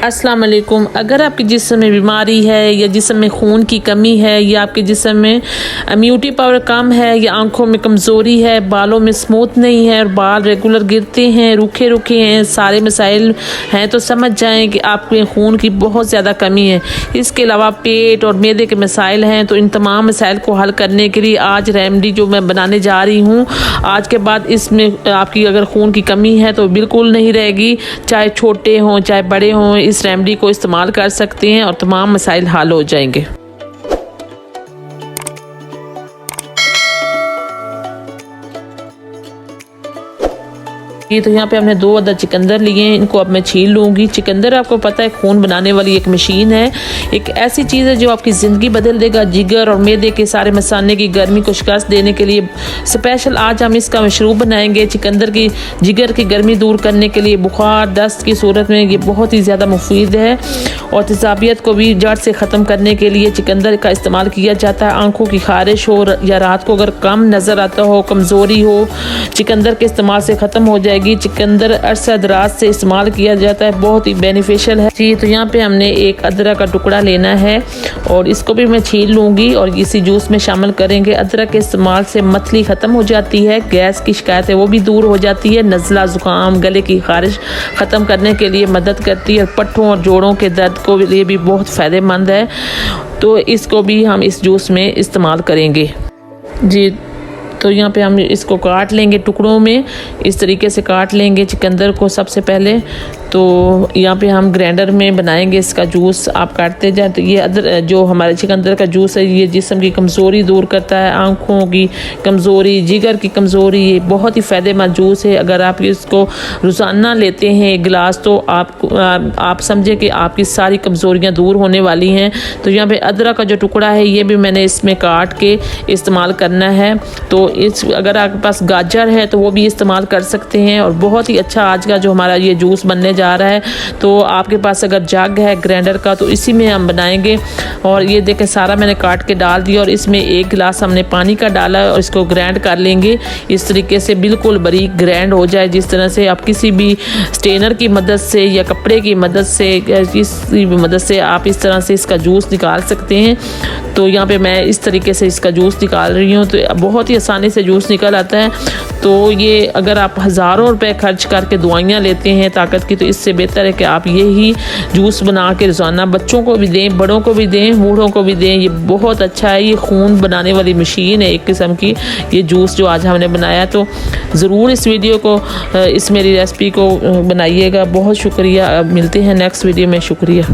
अस्सलाम वालेकुम। अगर आपके जिस्म में बीमारी है या जिस्म में खून की कमी है या आपके जिस्म में इम्यूनिटी पावर कम है या आंखों में कमज़ोरी है, बालों में स्मूथ नहीं है और बाल रेगुलर गिरते हैं, रूखे रूखे हैं, सारे मसाइल हैं, तो समझ जाएं कि आपके खून की बहुत ज़्यादा कमी है। इसके अलावा पेट और मैदे के मसाइल हैं, तो इन तमाम मसाइल को हल करने के लिए आज रेमेडी जो मैं बनाने जा रही हूँ, आज के बाद इसमें आपकी अगर खून की कमी है तो बिल्कुल नहीं रहेगी। चाहे छोटे हों चाहे बड़े हों, इस रेमेडी को इस्तेमाल कर सकते हैं और तमाम मसाइल हल हो जाएंगे। ये तो यहाँ पे हमने 2 अदद चिकंदर लिए हैं, इनको अब मैं छील लूँगी। चिकंदर आपको पता है खून बनाने वाली एक मशीन है, एक ऐसी चीज़ है जो आपकी ज़िंदगी बदल देगा। जिगर और मैदे के सारे मसाने की गर्मी को शिकस्त देने के लिए स्पेशल आज हम इसका मशरूब बनाएंगे। चिकंदर की जिगर की गर्मी दूर करने के लिए, बुखार दस्त की सूरत में ये बहुत ही ज़्यादा मुफीद है और तेज़ाबियत को भी जड़ से ख़त्म करने के लिए चिकंदर का इस्तेमाल किया जाता है। आँखों की खारिश हो या रात को अगर कम नज़र आता हो, कमज़ोरी हो, चिकंदर के इस्तेमाल से ख़त्म हो जाए। चिकंदर अरसा दराज से इस्तेमाल किया जाता है, बहुत ही बेनिफिशियल है जी। तो यहाँ पे हमने एक अदरक का टुकड़ा लेना है और इसको भी मैं छील लूँगी और इसी जूस में शामिल करेंगे। अदरक के इस्तेमाल से मतली ख़त्म हो जाती है, गैस की शिकायत है वो भी दूर हो जाती है, नज़ला ज़ुकाम गले की खारिश ख़त्म करने के लिए मदद करती है, पट्ठों और जोड़ों के दर्द को लिए भी बहुत फ़ायदेमंद है। तो इसको भी हम इस जूस में इस्तेमाल करेंगे जी। तो यहाँ पे हम इसको काट लेंगे टुकड़ों में, इस तरीके से काट लेंगे चिकंदर को सबसे पहले। तो यहाँ पे हम ग्राइंडर में बनाएंगे इसका जूस। आप काटते जाए तो ये जो हमारे चिकंदर का जूस है, ये जिस्म की कमज़ोरी दूर करता है, आँखों की कमज़ोरी, जिगर की कमज़ोरी, ये बहुत ही फ़ायदेमंद जूस है। अगर आप इसको रोज़ाना लेते हैं एक गिलास, तो आप समझे कि आपकी सारी कमज़ोरियाँ दूर होने वाली हैं। तो यहाँ पे अदरक का जो टुकड़ा है ये भी मैंने इसमें काट के इस्तेमाल करना है। तो अगर आपके पास गाजर है तो वो भी इस्तेमाल कर सकते हैं और बहुत ही अच्छा आज का जो हमारा ये जूस बनने जा रहा है। तो आपके पास अगर जग है ग्राइंडर का तो इसी में हम बनाएंगे। और ये देखें सारा मैंने काट के डाल दिया और इसमें 1 गिलास हमने पानी का डाला है और इसको ग्राइंड कर लेंगे इस तरीके से, बिल्कुल बारीक ग्राइंड हो जाए। जिस तरह से आप किसी भी स्ट्रेनर की मदद से या कपड़े की मदद से, किसी भी मदद से आप इस तरह से इसका जूस निकाल सकते हैं। तो यहाँ पे मैं इस तरीके से इसका जूस निकाल रही हूँ, तो बहुत ही आसानी से जूस निकल आता है। तो ये अगर आप हज़ारों रुपए खर्च करके दवाइयाँ लेते हैं ताकत की, तो इससे बेहतर है कि आप ये ही जूस बना के रोज़ाना बच्चों को भी दें, बड़ों को भी दें, बूढ़ों को भी दें। ये बहुत अच्छा है, ये खून बनाने वाली मशीन है एक किस्म की ये जूस जो आज हमने बनाया। तो ज़रूर इस वीडियो को, इस मेरी रेसिपी को बनाइएगा। बहुत शुक्रिया, मिलते हैं नेक्स्ट वीडियो में। शुक्रिया।